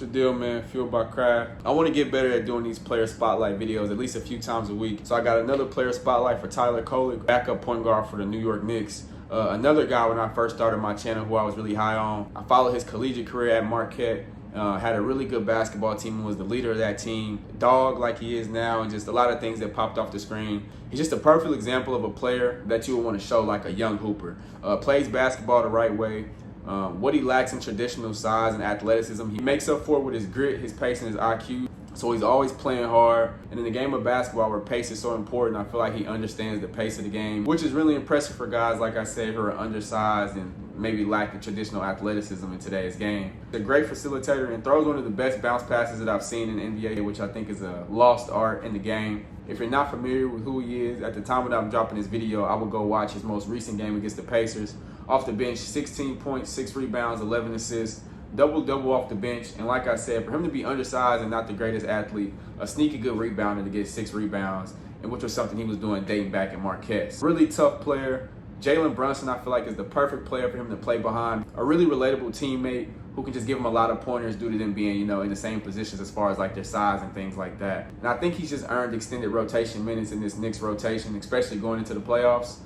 The deal, man, fueled by craft. I want to get better at doing these player spotlight videos at least a few times a week. So I got another player spotlight for Tyler Kolek, backup point guard for the New York Knicks. Another guy when I first started my channel who I was really high on. I followed his collegiate career at Marquette. Had a really good basketball team and was the leader of that team. Dog like he is now, and just a lot of things that popped off the screen. He's just a perfect example of a player that you would want to show like a young hooper. Plays basketball the right way. What he lacks in traditional size and athleticism, he makes up for it with his grit, his pace, and his IQ. So he's always playing hard. And in the game of basketball where pace is so important, I feel like he understands the pace of the game, which is really impressive for guys, like I said, who are undersized and maybe lack the traditional athleticism in today's game. He's a great facilitator and throws one of the best bounce passes that I've seen in the NBA, which I think is a lost art in the game. If you're not familiar with who he is, at the time when I'm dropping this video, I would go watch his most recent game against the Pacers. Off the bench, 16 points, 6 rebounds, 11 assists, double-double off the bench. And like I said, for him to be undersized and not the greatest athlete, a sneaky good rebounder to get 6 rebounds, and which was something he was doing dating back at Marquette. Really tough player. Jalen Brunson, I feel like, is the perfect player for him to play behind. A really relatable teammate who can just give him a lot of pointers due to them being, in the same positions as far as like their size and things like that. And I think he's just earned extended rotation minutes in this Knicks rotation, especially going into the playoffs.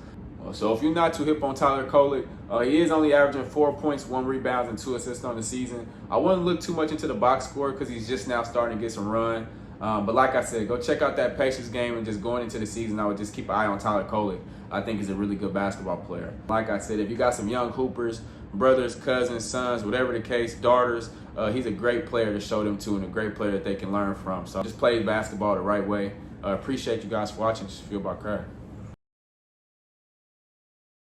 So if you're not too hip on Tyler Kolek, he is only averaging 4 points, 1 rebound, and 2 assists on the season. I wouldn't look too much into the box score because he's just now starting to get some run. But like I said, go check out that Pacers game, and just going into the season, I would just keep an eye on Tyler Kolek. I think he's a really good basketball player. Like I said, if you got some young hoopers, brothers, cousins, sons, whatever the case, daughters, he's a great player to show them to and a great player that they can learn from. So just play basketball the right way. Appreciate you guys for watching. Just Fueled by Craft.